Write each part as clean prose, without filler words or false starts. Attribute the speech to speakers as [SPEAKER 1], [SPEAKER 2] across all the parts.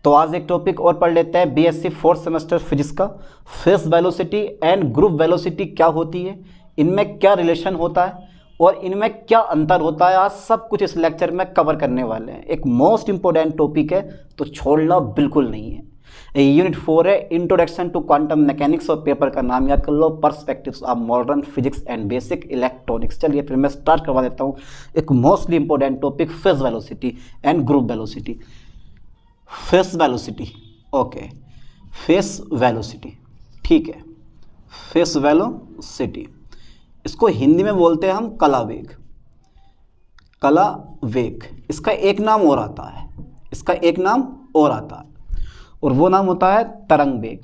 [SPEAKER 1] तो आज एक टॉपिक और पढ़ लेते हैं, बीएससी फोर्थ सेमेस्टर फिजिक्स का, face velocity and group velocity क्या होती है, इनमें क्या रिलेशन होता है और इनमें क्या अंतर होता है। आज सब कुछ इस लेक्चर में कवर करने वाले हैं। एक मोस्ट इंपॉर्टेंट टॉपिक है तो छोड़ना बिल्कुल नहीं है। यूनिट 4 है, इंट्रोडक्शन टू क्वांटम मैकेनिक्स, और पेपर का नाम याद कर लो, perspectives of modern physics and basic electronics. चलिए फिर मैं स्टार्ट करवा देता हूँ एक mostly important topic, phase velocity and group velocity. Phase velocity, okay, phase velocity, ठीक है, फेस वेलोसिटी, इसको हिंदी में बोलते हैं हम कला वेग। कला वेग, इसका एक नाम और आता है, इसका एक नाम और आता है और वो नाम होता है तरंग वेग।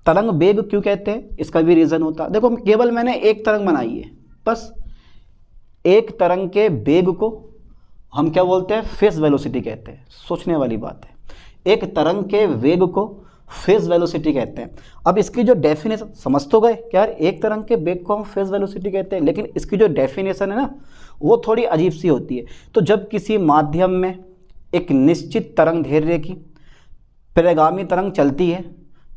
[SPEAKER 1] तरंग वेग क्यों कहते हैं, इसका भी रीज़न होता है। देखो केवल मैंने एक तरंग बनाई है, बस एक तरंग के वेग को हम क्या बोलते हैं, फेस वेलोसिटी कहते हैं। सोचने वाली बात है, एक तरंग के वेग को फेस वेलोसिटी कहते हैं। अब इसकी जो डेफिनेशन समझ तो गए कि यार एक तरंग के वेग को हम फेस वेलोसिटी कहते हैं, लेकिन इसकी जो डेफिनेशन है ना वो थोड़ी अजीब सी होती है। तो जब किसी माध्यम में एक निश्चित तरंग दैर्ध्य की परिगामी तरंग चलती है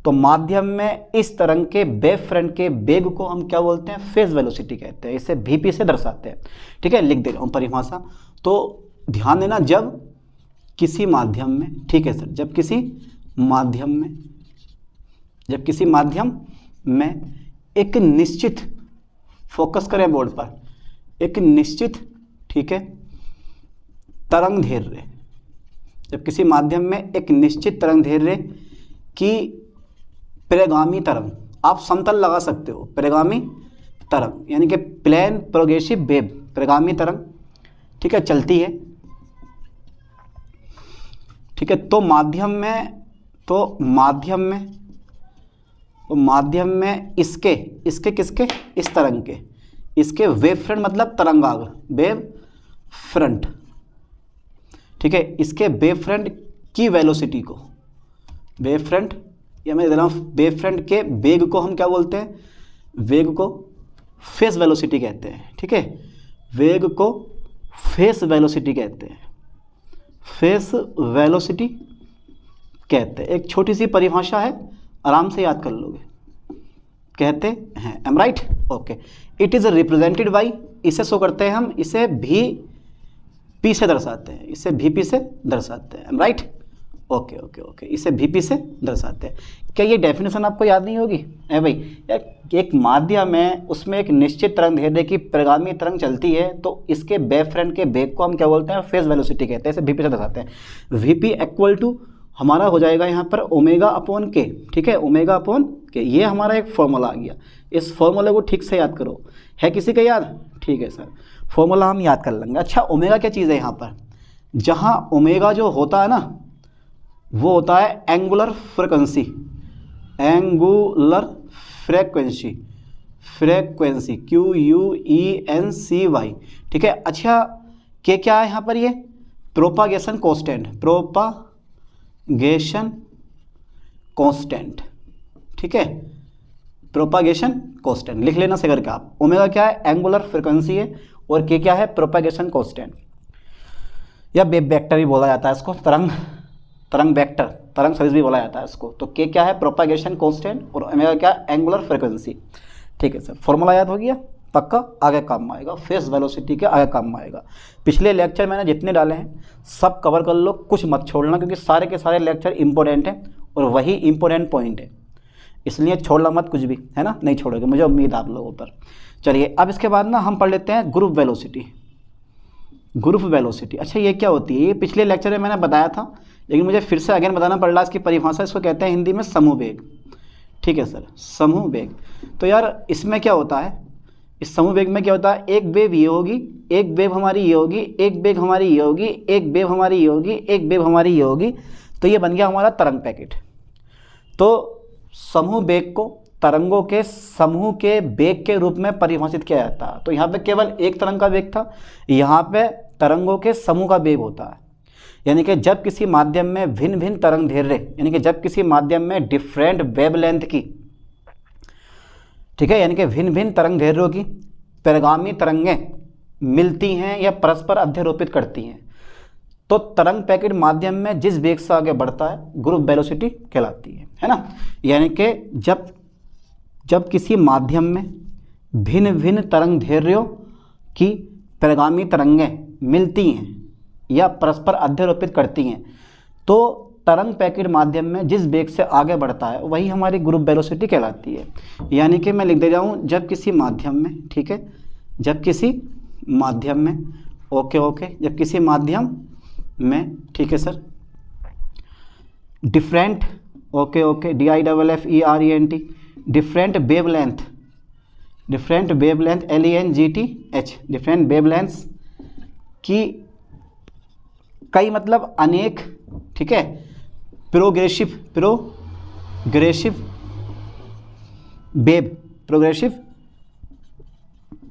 [SPEAKER 1] तो माध्यम में इस तरंग के वेव फ्रंट के वेग को हम क्या बोलते हैं, फेस वेलोसिटी कहते हैं। इसे वीपी से दर्शाते हैं, ठीक है, लिख दे रहा हूँ परिभाषा। तो ध्यान देना, जब किसी माध्यम में, ठीक है सर, जब किसी माध्यम में एक निश्चित, फोकस करें बोर्ड पर, एक निश्चित, ठीक है, तरंग दैर्ध्य, जब किसी माध्यम में एक निश्चित तरंग दैर्ध्य की परिगामी तरंग, आप समतल लगा सकते हो, परिगामी तरंग यानी कि प्लेन प्रोग्रेसिव वेव, परिगामी तरंग, ठीक है, चलती है, ठीक है। तो माध्यम में इसके किसके, इस तरंग के, इसके वेव फ्रंट मतलब तरंगाग्र, वेव फ्रंट, ठीक है, इसके वेव फ्रंट की वेलोसिटी को, वेव फ्रंट या मैं दे रहा हूँ वेव फ्रंट के वेग को हम क्या बोलते हैं, वेग को फेस वेलोसिटी कहते हैं, ठीक है, वेग को फेस वेलोसिटी कहते हैं, फेस वेलोसिटी कहते हैं। एक छोटी सी परिभाषा है, आराम से याद कर लोगे, कहते हैं, am right, okay. It is represented by, इसे शो करते हैं हम, इसे भी पी से दर्शाते हैं, इसे वीपी से दर्शाते हैं, am right, okay okay okay, इसे वीपी से दर्शाते हैं। क्या ये डेफिनेशन आपको याद नहीं होगी? है भाई, एक माध्यम है, उसमें एक निश्चित तरंग दैर्ध्य की परिगामी तरंग चलती है तो इसके वेव फ्रंट के वेग को हम क्या बोलते हैं, फेस वेलोसिटी कहते हैं, इसे वीपी से दर्शाते हैं। वीपी इक्वल टू हमारा हो जाएगा यहाँ पर ओमेगा अपॉन के, ठीक है, ओमेगा अपॉन के, ये हमारा एक फॉर्मूला आ गया। इस फॉर्मूले को ठीक से याद करो, है किसी का याद? ठीक है सर, फॉर्मूला हम याद कर लेंगे। अच्छा, ओमेगा क्या चीज़ है यहाँ पर, जहाँ ओमेगा जो होता है ना वो होता है angular frequency, angular frequency, frequency QUENCY, ठीक है। अच्छा, के क्या है यहाँ पर, ये प्रोपागेशन कांस्टेंट, प्रोपागेशन कांस्टेंट, ठीक है, प्रोपागेशन कांस्टेंट लिख लेना से करके आप। ओमेगा क्या है, एंगुलर फ्रीक्वेंसी है, और के क्या है, प्रोपागेशन कांस्टेंट, या वेव वेक्टर भी बोला जाता है इसको, तरंग वेक्टर, तरंग सदिश भी बोला जाता है इसको। तो के क्या है, प्रोपागेशन कांस्टेंट, और ओमेगा क्या है, एंगुलर फ्रीक्वेंसी, ठीक है सर। फॉर्मूला याद हो गया, पक्का आगे काम आएगा, फेस वेलोसिटी के आगे काम आएगा। पिछले लेक्चर मैंने जितने डाले हैं सब कवर कर लो, कुछ मत छोड़ना, क्योंकि सारे के सारे लेक्चर इंपॉर्टेंट हैं और वही इंपॉर्टेंट पॉइंट है, इसलिए छोड़ना मत कुछ भी, है ना, नहीं छोड़ोगे, मुझे उम्मीद आप लोगों पर। चलिए अब इसके बाद ना हम पढ़ लेते हैं ग्रुप वेलोसिटी। ग्रुप वेलोसिटी, अच्छा ये क्या होती है, ये पिछले लेक्चर में मैंने बताया था, लेकिन मुझे फिर से अगेन बताना पड़ रहा है इसकी परिभाषा। इसको कहते हैं हिंदी में समूह वेग, ठीक है सर, समूह वेग। तो यार इसमें क्या होता है, इस समूह वेग में क्या होता है, एक वेव ये होगी, एक वेव हमारी ये होगी, एक वेव हमारी ये होगी, एक वेव हमारी ये होगी, एक वेव हमारी ये होगी, तो ये बन गया हमारा तरंग पैकेट। तो समूह वेग को तरंगों के समूह के वेग के रूप में परिभाषित किया जाता है। तो यहाँ पे केवल एक तरंग का वेग था, यहाँ पे तरंगों के समूह का वेग होता है। यानी कि जब किसी माध्यम में भिन्न भिन्न तरंग दैर्ध्य, यानी कि जब किसी माध्यम में डिफरेंट वेवलेंथ की, ठीक है, यानी कि भिन्न भिन्न तरंग दैर्ध्यों की परिगामी तरंगें मिलती हैं या परस्पर अध्यारोपित करती हैं, तो तरंग पैकेट माध्यम में जिस वेग से आगे बढ़ता है ग्रुप वेलोसिटी कहलाती है ना। यानी कि जब किसी माध्यम में भिन्न भिन्न तरंग दैर्ध्यों की परिगामी तरंगें मिलती हैं या परस्पर अध्यारोपित करती हैं, तो तरंग पैकेट माध्यम में जिस वेग से आगे बढ़ता है वही हमारी ग्रुप वेलोसिटी कहलाती है। यानी कि मैं लिख दे रहा हूँ, जब किसी माध्यम में, ठीक है, जब किसी माध्यम में, ओके, जब किसी माध्यम में, ठीक है sir, different, okay, DIFFERENT, different wavelength, LENGTH, different wavelengths की कई मतलब अनेक, ठीक है, प्रोग्रेसिव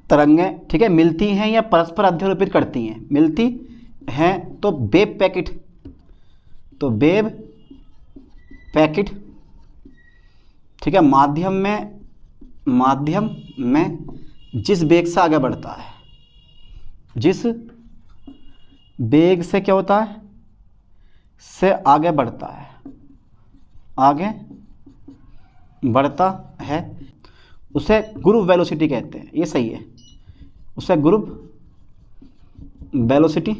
[SPEAKER 1] तरंगें, ठीक है, मिलती हैं या परस्पर अध्यारोपित करती हैं, मिलती हैं, तो वेव पैकेट, ठीक है, माध्यम में जिस वेग से आगे बढ़ता है, जिस वेग से क्या होता है, से आगे बढ़ता है, उसे ग्रुप वेलोसिटी कहते हैं। ये सही है, उसे ग्रुप वेलोसिटी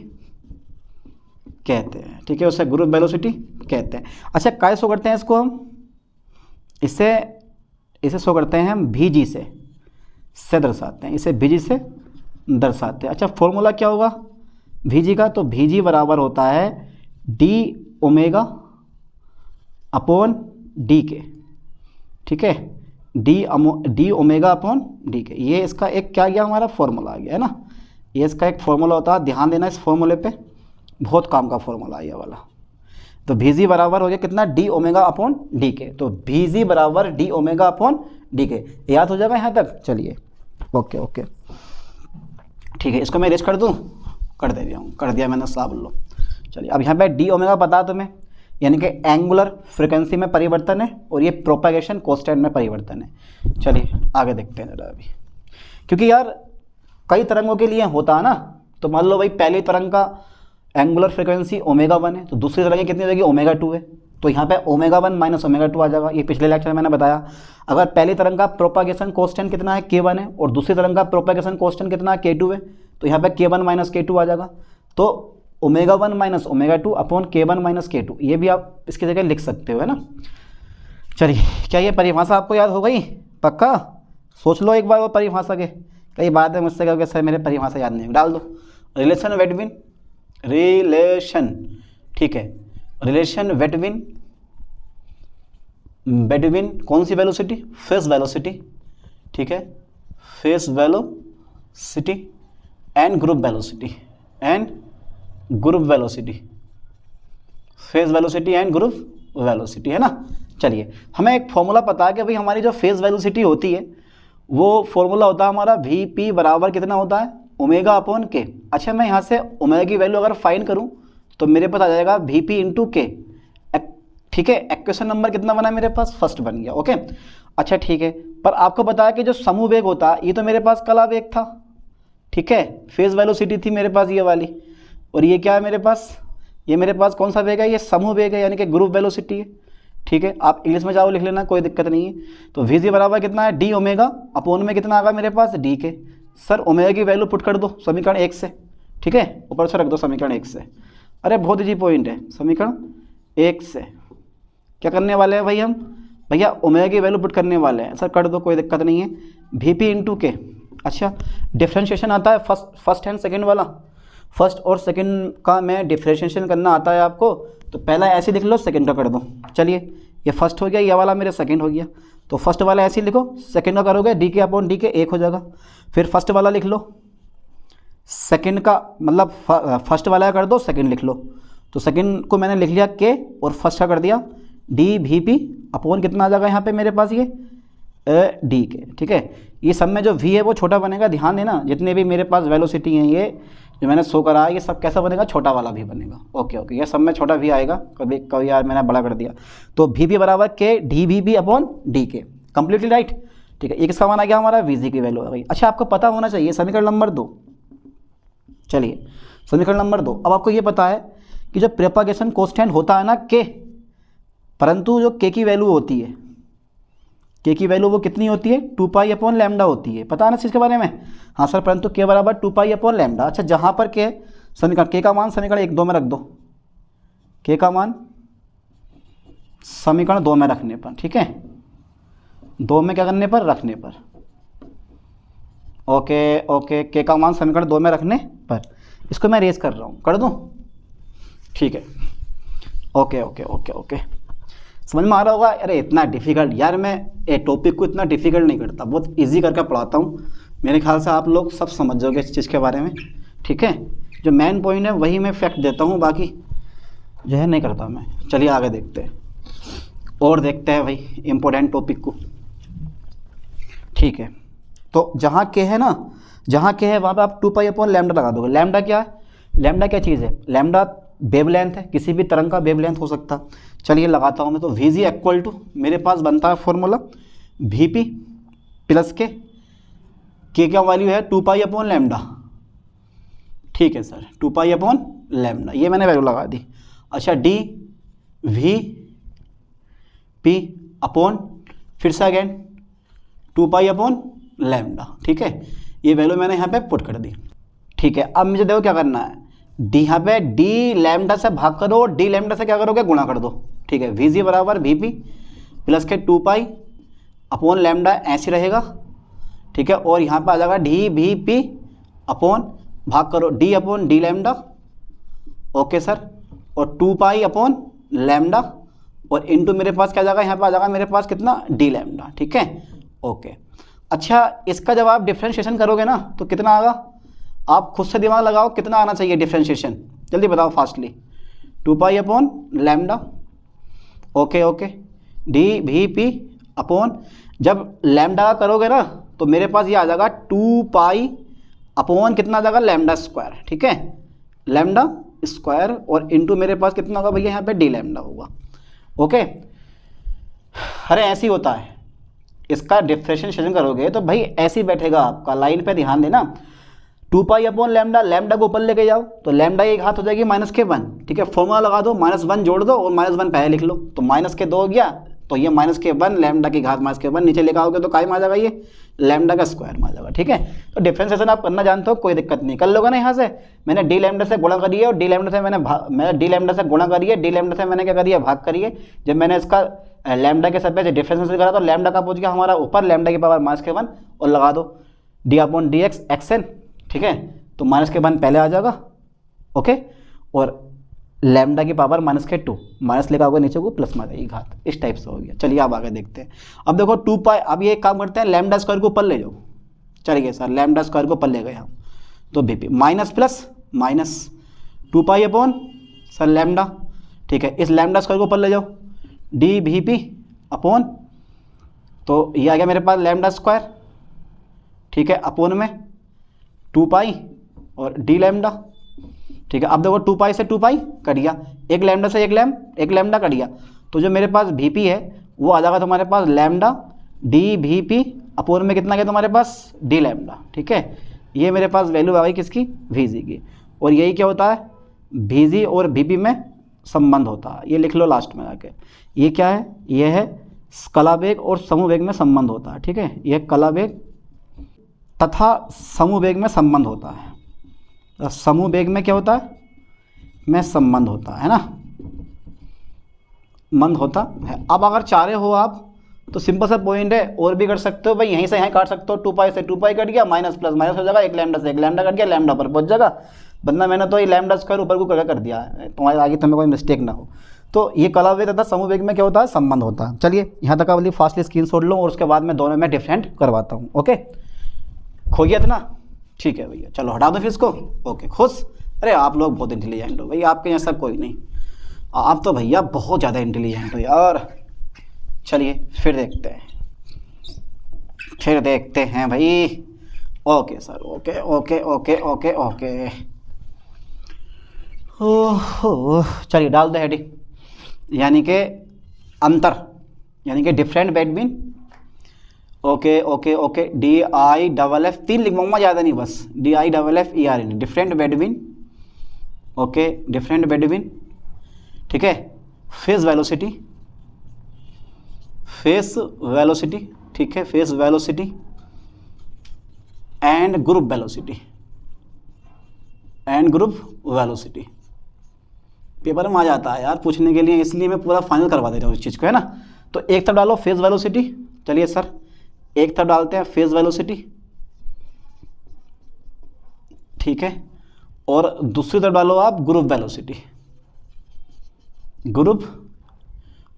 [SPEAKER 1] कहते हैं, ठीक है, उसे ग्रुप वेलोसिटी कहते हैं। अच्छा, काय शो करते हैं इसको हम, इसे शो करते हैं हम VG से दर्शाते हैं, इसे VG से दर्शाते हैं। अच्छा, फॉर्मूला क्या होगा VG का, तो VG बराबर होता है d ओमेगा अपॉन डी के, ठीक है, डी ओमेगा अपॉन डी के। ये इसका एक क्या गया, हमारा फॉर्मूला आ गया है ना, ये इसका एक फॉर्मूला होता है, ध्यान देना इस फॉर्मूले पे, बहुत काम का फॉर्मूला है ये वाला। तो VG बराबर हो गया कितना, d ओमेगा अपॉन डी के, तो VG बराबर d ओमेगा अपॉन डी के। याद हो जाएगा यहाँ तक, चलिए, ओके, ठीक है, इसको मैं रेस्ट कर दूँ, कर दिया मैंने, साहब लो। चलिए, अब यहाँ पे d ओमेगा पता तुम्हें, यानी कि एंगुलर फ्रिक्वेंसी में परिवर्तन है, और ये प्रोपेगेशन कांस्टेंट में परिवर्तन है। चलिए आगे देखते हैं जरा अभी, क्योंकि यार कई तरंगों के लिए होता है ना। तो मान लो भाई पहली तरंग का एंगुलर फ्रिक्वेंसी ω1 है, तो दूसरी तरंग कितनी हो जाएगी, ω2 है, तो यहाँ पे ω1 माइनस ω2 आ जाएगा। ये पिछले लेक्चर में मैंने बताया। अगर पहली तरंग का प्रोपेगेशन कांस्टेंट कितना है, k1 है, और दूसरी तरंग का प्रोपेगेशन कांस्टेंट कितना है, k2 है, तो यहाँ पे k1 माइनस k2 आ जाएगा। तो ω1 minus ω2 upon k1 minus k2, ये भी आप इसकी जगह लिख सकते हो, है ना। चलिए, क्या ये परिभाषा आपको याद हो गई? पक्का सोच लो एक बार वो परिभाषा के, कई बात है मुझसे कहोगे सर मेरे परिभाषा याद नहीं, डाल दो। रिलेशन ठीक है, रिलेशन बेटवीन कौन सी वेलोसिटी, फेस वेलोसिटी, ठीक है, face velocity and group velocity, phase velocity and group velocity, है ना। चलिए, हमें एक फॉर्मूला पता है कि भाई हमारी जो फेज वेलोसिटी होती है वो फॉर्मूला होता है हमारा VP बराबर कितना होता है, ओमेगा अपॉन के। अच्छा, मैं यहाँ से ओमेगा की वैल्यू अगर फाइंड करूँ तो मेरे पास आ जाएगा VP इंटू के, ठीक है। इक्वेशन नंबर कितना बना मेरे पास, फर्स्ट बन गया, ओके। अच्छा ठीक है, पर आपको पता है कि जो समूह वेग होता है ये तो मेरे पास कला वेग था, ठीक है, फेज वेलोसिटी थी मेरे पास ये वाली, और ये क्या है मेरे पास, ये मेरे पास कौन सा वेग है, ये समूह वेग है, यानी कि ग्रुप वेलोसिटी है, ठीक है। आप इंग्लिश में चाहो लिख लेना, कोई दिक्कत नहीं है। तो VG बराबर कितना है, d ओमेगा अपॉन में कितना आएगा मेरे पास, d के। सर ओमेगा की वैल्यू पुट कर दो समीकरण 1 से, ठीक है, ऊपर से रख दो समीकरण 1 से। अरे बहुत इजी पॉइंट है, समीकरण 1 से क्या करने वाले हैं भाई हम, भैया ओमेगा की वैल्यू पुट करने वाले हैं। सर कर दो, कोई दिक्कत नहीं है। VP इंटू के, अच्छा डिफ्रेंशिएशन आता है फर्स्ट एंड सेकेंड वाला, फर्स्ट और सेकंड का मैं डिफ्रेंशिएशन करना आता है आपको, तो पहला ऐसे लिख लो, सेकंड का कर दो। चलिए, ये फर्स्ट हो गया, ये वाला मेरा सेकंड हो गया, तो फर्स्ट वाला ऐसे लिखो, सेकंड का करोगे डी के अपॉन डी के 1 हो जाएगा। फिर फर्स्ट वाला लिख लो, सेकंड का मतलब फर्स्ट वाला कर दो, सेकंड लिख लो, तो सेकंड को मैंने लिख लिया के, और फर्स्ट का कर दिया DVP अपॉन कितना आ जाएगा यहाँ पे मेरे पास, ये डी के, ठीक है। ये सब में जो V है वो छोटा बनेगा, ध्यान देना, जितने भी मेरे पास वेलोसिटी हैं ये जो मैंने शो करा है, ये सब कैसा बनेगा, छोटा वाला भी बनेगा, ओके, ये सब में छोटा V आएगा, कभी यार मैंने बड़ा कर दिया। तो VP बराबर के DVP अपॉन डी के, कम्प्लीटली राइट, ठीक है। ये किसका मान आ गया, हमारा VG की वैल्यू आ गई। अच्छा, आपको पता होना चाहिए समीकरण नंबर 2। चलिए, समीकरण नंबर 2, अब आपको ये पता है कि जो प्रोपागेशन कांस्टेंट होता है ना के, परंतु जो के की वैल्यू होती है, के की वैल्यू वो कितनी होती है 2 पाई अपॉन लैम्डा होती है। पता है ना इस चीज़ के बारे में? हाँ सर, परंतु के बराबर 2 पाई अपॉन लैम्डा। अच्छा, जहाँ पर के समीकरण के का मान समीकरण 1 2 में रख दो, के का मान समीकरण 2 में रखने पर, ठीक है, 2 में क्या करने पर, रखने पर। ओके ओके, के का मान समीकरण 2 में रखने पर। इसको मैं रेज कर रहा हूँ, कर दूँ? ठीक है, ओके ओके ओके ओके, समझ में आ रहा होगा। अरे इतना डिफ़िकल्ट यार, मैं ए टॉपिक को इतना डिफ़िकल्ट नहीं करता, बहुत इजी करके पढ़ाता हूँ। मेरे ख्याल से आप लोग सब समझ जाओगे इस चीज़ के बारे में, ठीक है। जो मेन पॉइंट है वही मैं फैक्ट देता हूँ, बाकी जो है नहीं करता मैं। चलिए आगे देखते हैं और देखते हैं भाई इम्पोर्टेंट टॉपिक को, ठीक है। तो जहाँ के है ना, जहाँ के है वहाँ पे आप 2 पाई अपॉन लैम्डा लगा दोगे। लैम्डा क्या है? लैम्डा क्या चीज़ है? लैम्डा वेवलेंथ है, किसी भी तरंग का वेवलेंथ हो सकता। चलिए लगाता हूँ मैं। तो वी जी इक्वल टू, मेरे पास बनता है फॉर्मूला वी पी प्लस के क्या वैल्यू है 2 पाई अपॉन लैम्डा, ठीक है सर, 2 पाई अपॉन लैम्डा, ये मैंने वैल्यू लगा दी। अच्छा, डी वी पी अपॉन फिर से अगेन 2 पाई अपॉन लैम्डा, ठीक है, ये वैल्यू मैंने यहाँ पे पुट कर दी, ठीक है। अब मुझे देखो क्या करना है, डी यहाँ पे डी लैम्डा से भाग करो, डी लैम्डा से क्या करोगे, गुणा कर दो, ठीक है। वी जी बराबर वी पी प्लस के 2 पाई अपॉन लैम्डा ऐसे रहेगा, ठीक है। और यहाँ पे आ जाएगा डी वी पी अपॉन, भाग करो D upon D lambda, okay sir, और 2 पाई अपॉन लैम्डा, और इनटू मेरे पास क्या जाएगा, यहाँ पे आ जाएगा मेरे पास कितना, डी लैम्डा, ठीक है, ओके। अच्छा, इसका जब आप डिफ्रेंशिएशन करोगे ना तो कितना आएगा, आप खुद से दिमाग लगाओ कितना आना चाहिए डिफ्रेंशिएशन, जल्दी बताओ fastly. 2 pi upon lambda, okay okay, D V P upon, जब लैम्डा का करोगे ना तो मेरे पास ये आ जाएगा 2 पाई अपॉन कितना आ जाएगा, लैम्डा स्क्वायर, ठीक है, लैम्डा स्क्वायर, और इनटू मेरे पास कितना होगा भैया यहाँ पे डी लैम्डा होगा, ओके। अरे ऐसे ही होता है, इसका डिफ्रेंशिएशन करोगे तो भाई ऐसे ही बैठेगा आपका, लाइन पे ध्यान देना। 2 पाई अपॉन लैम्डा, लैम्डा को ऊपर लेके जाओ तो लैम्डा एक हाथ हो जाएगी -1, ठीक है, फॉर्मूला लगा दो, -1 जोड़ दो और -1 पहले लिख लो, तो -2 हो गया, तो ये -1 लैम्डा की घात -1 नीचे लेकर आओगे तो काय में आ जाएगा, ये लैम्डा का स्क्वायर में आ जाएगा, ठीक है। तो डिफ्रेंशिएशन आप करना जानते हो, कोई दिक्कत नहीं, कर लोगे ना। यहाँ से मैंने डी लैम्डा से गुणा करिए और डी लैम्डा से मैंने डी लैम्डा से गुणा करिए, डी लैम्डा से मैंने क्या करिए, भाग करिए। जब मैंने इसका लैम्डा के सब्जेक्ट से डिफ्रेंशिएशन करा तो लैम्डा का पहुंच गया हमारा ऊपर, लैम्डा की पावर -1 और लगा दो D upon D x xn, ठीक है, तो -1 पहले आ जाएगा, ओके, और लैम्डा की पावर -2, माइनस लेकर आओगे नीचे को, प्लस में आ जाएगी घात, इस टाइप से हो गया। चलिए अब आगे देखते हैं। अब देखो 2 पाई, अब ये एक काम करते हैं, लैम्डा स्क्वायर को ऊपर ले जाओ, चलिए सर लैम्डा स्क्वायर को ऊपर ले गए हम, तो BP minus plus minus 2 pi upon sir lambda, ठीक है, इस लैम्डा स्क्वायर को ऊपर ले जाओ, डी वी पी अपॉन, तो ये आ गया मेरे पास लैम्डा स्क्वायर, ठीक है, अपॉन में 2 पाई और डी लैम्डा, ठीक है। अब देखो 2 पाई से 2 पाई कट गया, एक लैम्डा से एक लैम्डा कट गया, तो जो मेरे पास वी पी है वो आ जाएगा तुम्हारे पास lambda D V P upon में कितना गया तुम्हारे पास, डी लैम्डा, ठीक है। ये मेरे पास वैल्यू आ गई किसकी, वी जी की, और यही क्या होता है, वी जी और वी पी में संबंध होता है, ये लिख लो लास्ट में आके। ये क्या है, ये है कला वेग और समूह वेग में संबंध होता है, ठीक है, यह कला वेग तथा समूह वेग में संबंध होता है। समूह वेग में क्या होता है, में संबंध होता है ना, मंद होता है। अब अगर चाह रहे हो आप तो सिंपल सा पॉइंट है, और भी कर सकते हो भाई, यहीं से यहीं काट सकते हो, 2 पाई से 2 पाई कट गया, माइनस प्लस माइनस हो जाएगा, एक लैम्डा से एक लैम्डा कट गया, लैम्डा पर पहुंच जाएगा, वरना मैंने तो ये लैम्डा स्क्वायर ऊपर को कर दिया है, तुम्हारे आगे तुम्हें कोई मिस्टेक ना हो। तो ये कला वेग तथा समूह वेग में क्या होता है, संबंध होता है। चलिए यहाँ तक वाली फास्टली स्क्रीनशॉट लो और उसके बाद मैं दोनों में डिफरेंट करवाता हूँ, ओके। खो गया था ना, ठीक है भैया, चलो हटा दो फिर इसको, ओके, खुश। अरे आप लोग बहुत इंटेलिजेंट हो भाई, आपके यहाँ सब कोई नहीं, आप तो भैया बहुत ज़्यादा इंटेलिजेंट हो यार। चलिए फिर देखते हैं भाई, okay sir, okay okay okay okay okay, ओहो, चलिए डाल दे हेडिंग, यानी कि अंतर, यानी कि different between, okay okay okay, DIFF 3 लिखवाऊंगा, ज़्यादा नहीं, बस DIFF ER, different between, okay, different between ठीक है, फेज वेलोसिटी, फेज वेलोसिटी, ठीक है, phase velocity and group velocity, and group velocity paper में आ जाता है यार पूछने के लिए, इसलिए मैं पूरा फाइनल करवा दे रहा हूँ इस चीज़ को, है ना। तो एक तरफ डालो फेज वेलोसिटी, चलिए सर एक तरफ डालते हैं फेज वेलोसिटी, ठीक है, और दूसरी तरफ डालो आप ग्रुप वेलोसिटी, ग्रुप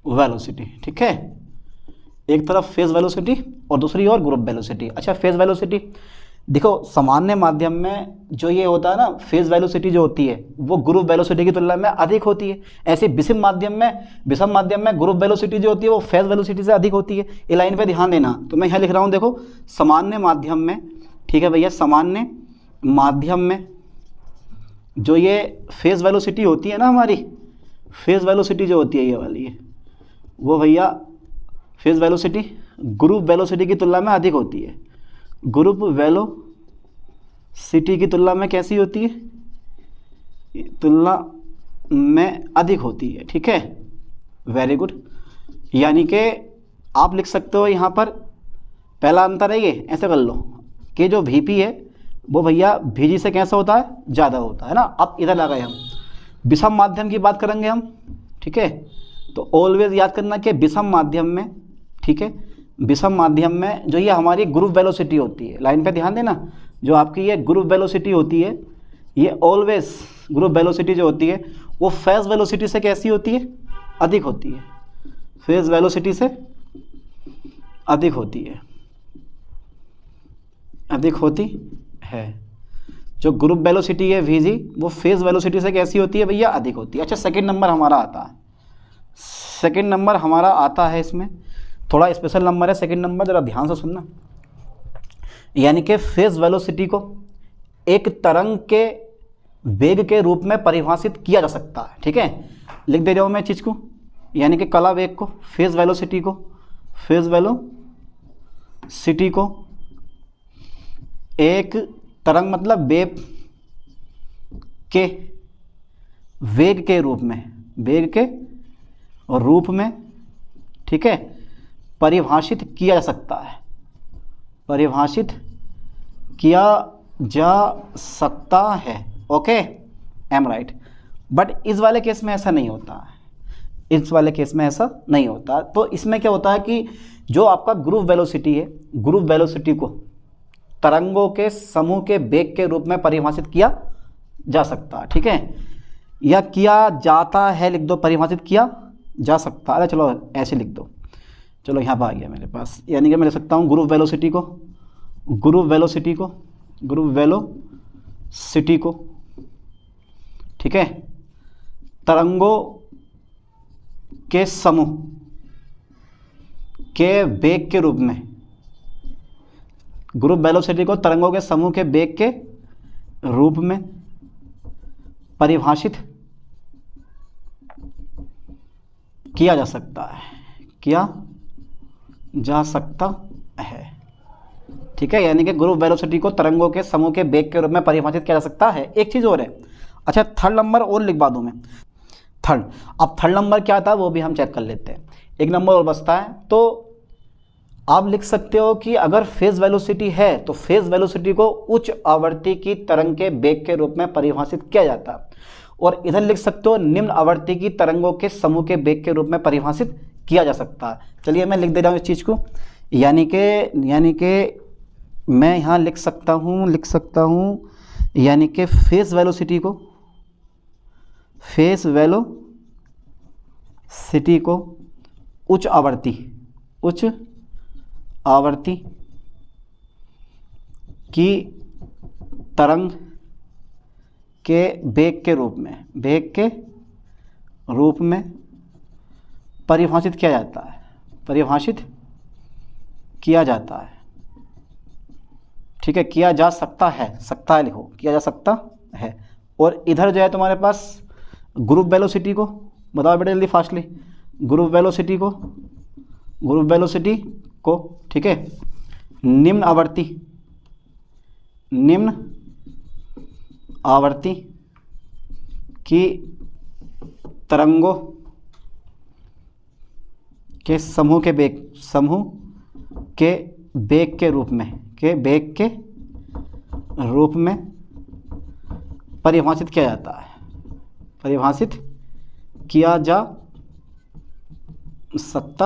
[SPEAKER 1] वेलोसिटी, ठीक है, एक तरफ फेज वेलोसिटी और दूसरी ओर ग्रुप वेलोसिटी। अच्छा फेज वेलोसिटी देखो, सामान्य माध्यम में जो ये होता है ना, फेज वेलोसिटी जो होती है वो ग्रुप वेलोसिटी की तुलना में अधिक होती है। ऐसे विषम माध्यम में ग्रुप वेलोसिटी जो होती है वो फेज वेलोसिटी से अधिक होती है। ये लाइन पे ध्यान देना। तो मैं यहाँ लिख रहा हूँ, देखो सामान्य माध्यम में, ठीक है भैया, सामान्य माध्यम में जो ये फेज वेलोसिटी होती है ना हमारी, फेज वेलोसिटी जो होती है ये वाली है, वो भैया फेज वेलोसिटी ग्रुप वेलोसिटी की तुलना में अधिक होती है। ग्रुप वेलोसिटी की तुलना में कैसी होती है, तुलना में अधिक होती है, ठीक है, वेरी गुड। यानी कि आप लिख सकते हो यहाँ पर पहला अंतर है ये, ऐसे कर लो कि जो वीपी है वो भैया वीजी से कैसा होता है, ज़्यादा होता है ना। अब इधर आ गए हम विषम माध्यम की बात करेंगे हम, ठीक है। तो ऑलवेज याद करना कि विषम माध्यम में, ठीक है, विषम माध्यम में जो ये हमारी ग्रुप वेलोसिटी होती है, लाइन पे ध्यान देना, जो आपकी ये ग्रुप वेलोसिटी होती है, ये ऑलवेज ग्रुप वेलोसिटी जो होती है वो फेज वेलोसिटी से कैसी होती है, अधिक होती है, फेज वेलोसिटी से अधिक होती है, अधिक होती है। जो ग्रुप वेलोसिटी है वीजी वो फेज वेलोसिटी से कैसी होती है भैया, अधिक होती है। अच्छा सेकंड नंबर हमारा आता है, सेकंड नंबर हमारा आता है, इसमें थोड़ा स्पेशल नंबर है सेकंड नंबर, जरा ध्यान से सुनना। यानी कि फेज वेलोसिटी को एक तरंग के वेग के रूप में परिभाषित किया जा सकता है, ठीक है। लिख दे रहा हूँ मैं चीज़ को, यानी कि कला वेग को, फेज वेलोसिटी को, फेज वेलोसिटी को एक तरंग मतलब वेव के वेग के रूप में, वेग के रूप में, ठीक है, परिभाषित किया जा सकता है, परिभाषित किया जा सकता है, ओके, एम राइट। बट इस वाले केस में ऐसा नहीं होता है, इस वाले केस में ऐसा नहीं होता। तो इसमें क्या होता है कि जो आपका ग्रुप वेलोसिटी है, ग्रुप वेलोसिटी को तरंगों के समूह के वेग के रूप में परिभाषित किया जा सकता है, ठीक है, या किया जाता है, लिख दो, परिभाषित किया जा सकता है। अरे चलो ऐसे लिख दो, चलो यहाँ पर आ गया मेरे पास। यानी कि मैं लिख सकता हूँ ग्रुप वेलोसिटी को, ग्रुप वेलोसिटी को, ग्रुप वेलोसिटी को, ठीक है, तरंगों के समूह के वेग के रूप में, ग्रुप वेलोसिटी को तरंगों के समूह के वेग के रूप में परिभाषित किया जा सकता है, किया जा सकता है, ठीक है। यानी कि ग्रुप वेलोसिटी को तरंगों के समूह के वेग के रूप में परिभाषित किया जा सकता है। एक चीज़ और है, अच्छा थर्ड नंबर और लिखवा दूँ मैं, थर्ड। अब थर्ड नंबर क्या था वो भी हम चेक कर लेते हैं, एक नंबर और बचता है। तो आप लिख सकते हो कि अगर फेज वेलोसिटी है तो फेज वेलोसिटी को उच्च आवृत्ति की तरंग के वेग के रूप में परिभाषित किया जाता है, और इधर लिख सकते हो निम्न आवृत्ति की तरंगों के समूह के वेग के रूप में परिभाषित किया जा सकता है। चलिए मैं लिख दे रहा हूँ इस चीज़ को, यानी कि मैं यहाँ लिख सकता हूँ, यानी कि फेज वेलोसिटी को, फेज वेलोसिटी को उच्च आवृत्ति की तरंग के वेग के रूप में परिभाषित किया जाता है, परिभाषित किया जाता है, ठीक है, किया जा सकता है, सकता है लिखो, किया जा सकता है। और इधर जो है तुम्हारे पास ग्रुप वेलोसिटी को, बताओ बेटा जल्दी फास्टली, ग्रुप वेलोसिटी को, ठीक है, निम्न आवृत्ति की तरंगों के समूह के वेग के रूप में परिभाषित किया जाता है, परिभाषित किया जा सकता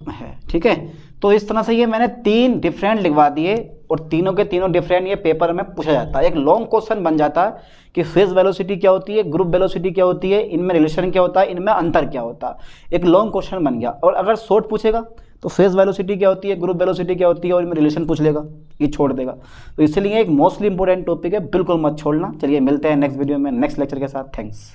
[SPEAKER 1] है। ठीक है, तो इस तरह से ये मैंने 3 डिफरेंट लिखवा दिए और तीनों के तीनों डिफरेंट ये पेपर में पूछा जाता है। एक लॉन्ग क्वेश्चन बन जाता है कि फेज वेलोसिटी क्या होती है, ग्रुप वेलोसिटी क्या होती है, इनमें रिलेशन क्या होता है, इनमें अंतर क्या होता है। एक लॉन्ग क्वेश्चन बन गया। और अगर शॉर्ट पूछेगा तो फेज वेलोसिटी क्या होती है, ग्रुप वेलोसिटी क्या होती है और इनमें रिलेशन पूछ लेगा, ये छोड़ देगा। तो इसलिए एक मोस्टली इंपॉर्टेंट टॉपिक है, बिल्कुल मत छोड़ना। चलिए मिलते हैं नेक्स्ट वीडियो में नेक्स्ट लेक्चर के साथ। थैंक्स।